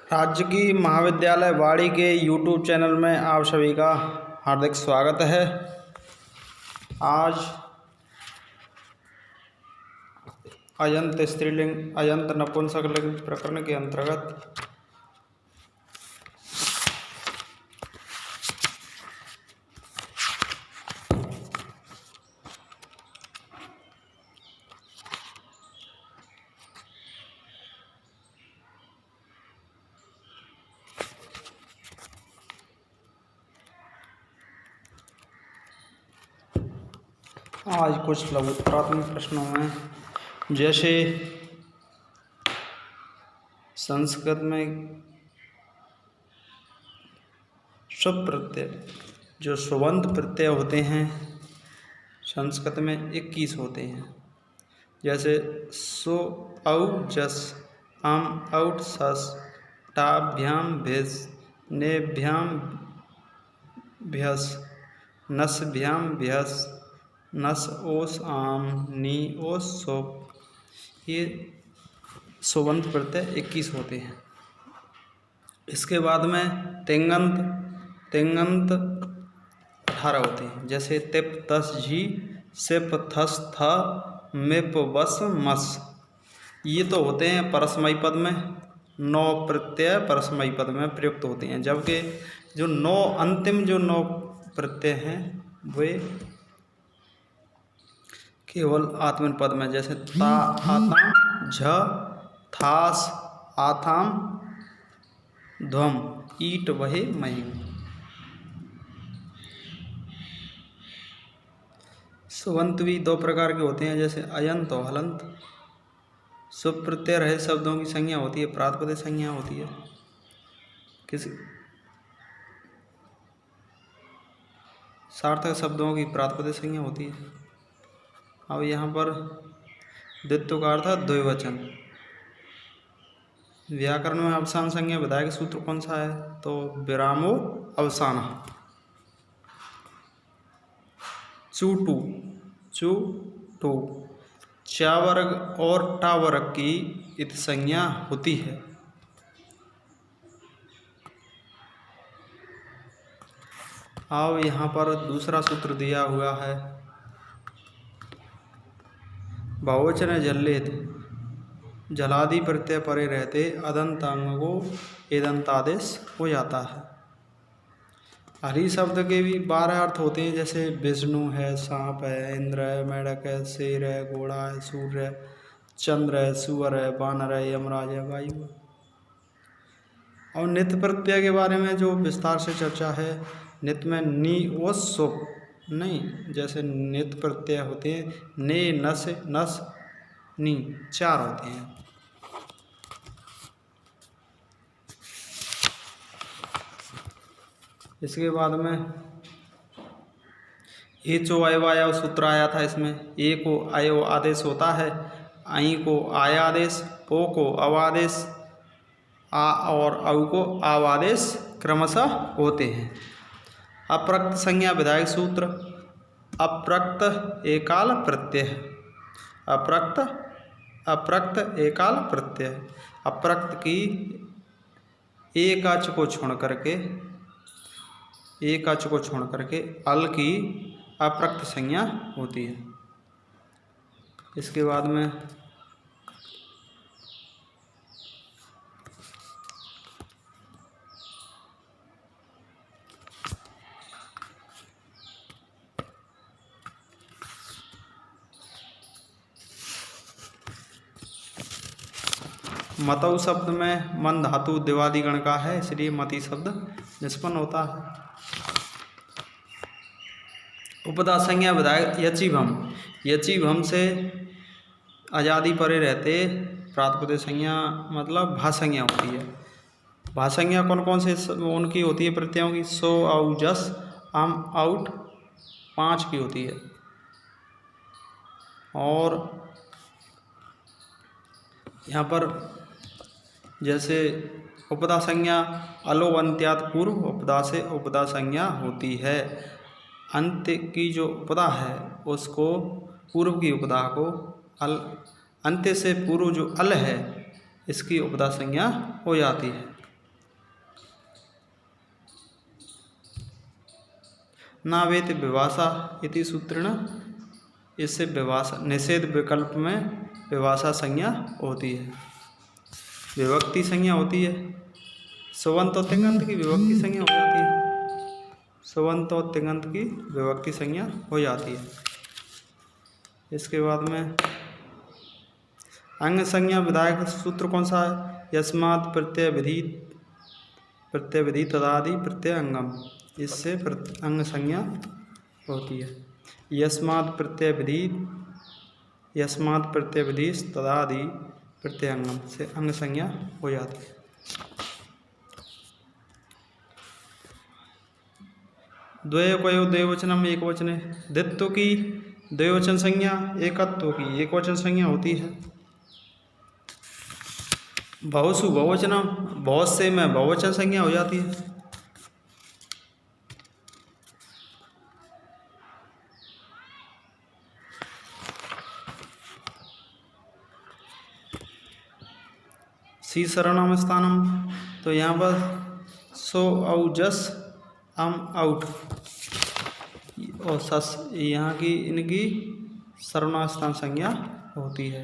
राज्य की महाविद्यालय वाड़ी के यूट्यूब चैनल में आप सभी का हार्दिक स्वागत है। आज अयंत स्त्रीलिंग अयंत नपुंसकलिंग प्रकरण के अंतर्गत आज कुछ लघु प्राथमिक प्रश्नों में, जैसे संस्कृत में शुभ प्रत्यय जो सुबंत प्रत्यय होते हैं संस्कृत में 21 होते हैं। जैसे सो औ जस आम औट सस टाभ्याम भिस नेभ्याम भ्यस नसभ्याम भ्यस नस ओस आम नी ओस सोप, ये सुबंत प्रत्यय 21 होते हैं। इसके बाद में तिङन्त 18 होते हैं। जैसे तिप तस झी सिप थस थ मिप वस मस, ये तो होते हैं परस्मयी पद में, 9 प्रत्यय परस्मयी पद में प्रयुक्त होते हैं। जबकि जो 9 अंतिम जो 9 प्रत्यय हैं वे केवल आत्मन पद में, जैसे ता आताम झ थास आथाम ध्वम ईट वहे महिम। सुबंत भी 2 प्रकार के होते हैं, जैसे अयंत और हलंत। शुभ प्रत्यय रहित शब्दों की संज्ञा होती है प्रातिपदिक संज्ञा होती है। किसी सार्थक शब्दों की प्रातिपदिक संज्ञा होती है। अब यहाँ पर द्वित्व का अर्थ है द्विवचन। व्याकरण में अवसान संज्ञा विधायक सूत्र कौन सा है? तो विरामो अवसान। चूटू चूटू चा वर्ग और टा वर्ग की इत संज्ञा होती है। अब यहाँ पर दूसरा सूत्र दिया हुआ है, बहुवचन जल्लेत जलादि प्रत्यय परे रहते अदंतांग को एदंतादेश हो जाता है। हरि शब्द के भी 12 अर्थ होते हैं, जैसे विष्णु है, सांप है, इंद्र है, मेढक है, शेर है, घोड़ा है, सूर्य है, चंद्र है, सुअर है, बानर है, यमराज है, वायु है। और नित्य प्रत्यय के बारे में जो विस्तार से चर्चा है, नित्य में नी ओ सुप नहीं, जैसे नित्य प्रत्यय होते हैं ने नस नस नी 4 होते हैं। इसके बाद में ए चो अयवाया सूत्र आया था। इसमें ए को अयो आदेश होता है, आई को आय आदेश, ओ को अव आदेश, आ और औ को आव आदेश क्रमशः होते हैं। अप्रक्त संज्ञा विधायक सूत्र अप्रक्त एकाल प्रत्यय, अप्रक्त एकाल प्रत्यय। अप्रक्त की एक अच को छोड़ करके अल की अप्रक्त संज्ञा होती है। इसके बाद में मतौ शब्द में मन धातु दिवादि गण का है, इसलिए मति शब्द निष्पन्न होता है। उपदा संज्ञा विधायक यची भम से आजादी परे रहते प्रातिपदिक संज्ञा मतलब भासंज्ञा होती है। भासंज्ञा कौन कौन से उनकी होती है प्रत्ययों की? सो औ जस आम आउट 5 की होती है। और यहाँ पर जैसे उपदा संज्ञा अलो अंत्यात पूर्व उपदा से उपदा संज्ञा होती है। अंत्य की जो उपदा है उसको पूर्व की उपदा को अल, अंत्य से पूर्व जो अल है इसकी उपदा संज्ञा हो जाती है। नावेत विभाषा इति सूत्रेण, इससे विभाषा निषेध विकल्प में विभाषा संज्ञा होती है, विभक्ति संज्ञा होती है। सुबंत और तिङंत की विभक्ति संज्ञा हो जाती है, सुबंत और तिङंत की विभक्ति संज्ञा हो जाती है। इसके बाद में अंग संज्ञा विधायक सूत्र कौन सा है? यस्मात् प्रत्यय विधि तदादि प्रत्यय अंगम, इससे अंग संज्ञा होती है। यस्मात् प्रत्यय विधि तदादि प्रत्यय अंगम से अंग संज्ञा हो जाती है। द्वयोकयो द्विवचनम एक वचने, द्वित्व की द्विवचन संज्ञा, एकत्व की एक वचन संज्ञा होती है। बहुसु बहुवचनम, बहुत से में बहुवचन संज्ञा हो जाती है। सी शरणम स्थानम, तो यहाँ पर सो औ जस अम आउट और सस, यहाँ की इनकी सर्वनाम संज्ञा होती है।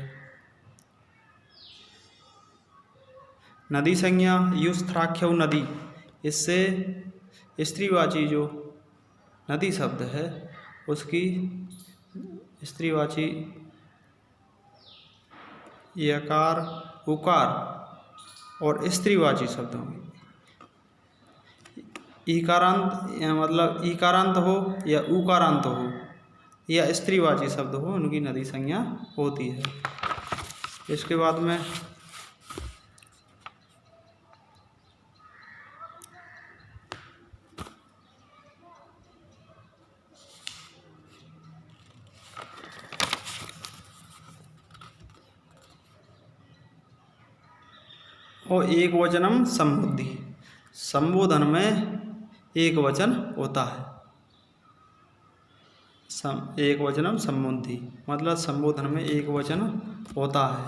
नदी संज्ञा युस्थ्राख्यौ नदी, इससे स्त्रीवाची जो नदी शब्द है उसकी स्त्रीवाची यकार उकार और स्त्रीवाची शब्दों में ईकारांत मतलब ईकारांत हो या उकारांत हो या स्त्रीवाची शब्द हो, उनकी नदी संज्ञा होती है। इसके बाद में और एक वचनम संबुद्धि, संबोधन में एक वचन होता है। एक वचनम संबुद्धि मतलब संबोधन में एक वचन होता है।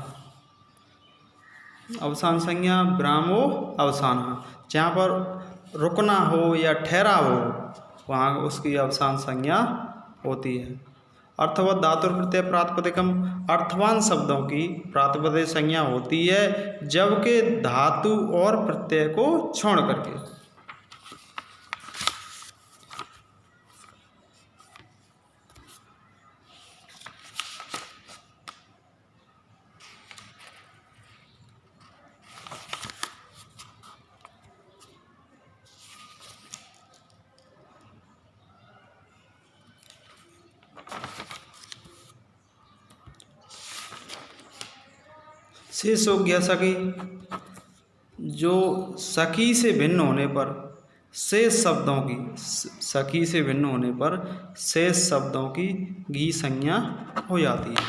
अवसान संज्ञा ब्राह्मो अवसान, जहाँ पर रुकना हो या ठहराव हो वहाँ उसकी अवसान संज्ञा होती है। अर्थवत धातु प्रत्यय प्रातिपदिकम, अर्थवान शब्दों की प्रातिपदिक संज्ञा होती है जबकि धातु और प्रत्यय को छोड़ करके। शेष हो गया सखी, जो सखी से भिन्न होने पर शेष शब्दों की, सखी से भिन्न होने पर शेष शब्दों की गी संज्ञा हो जाती है।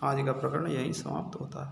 आज का प्रकरण यहीं समाप्त होता है।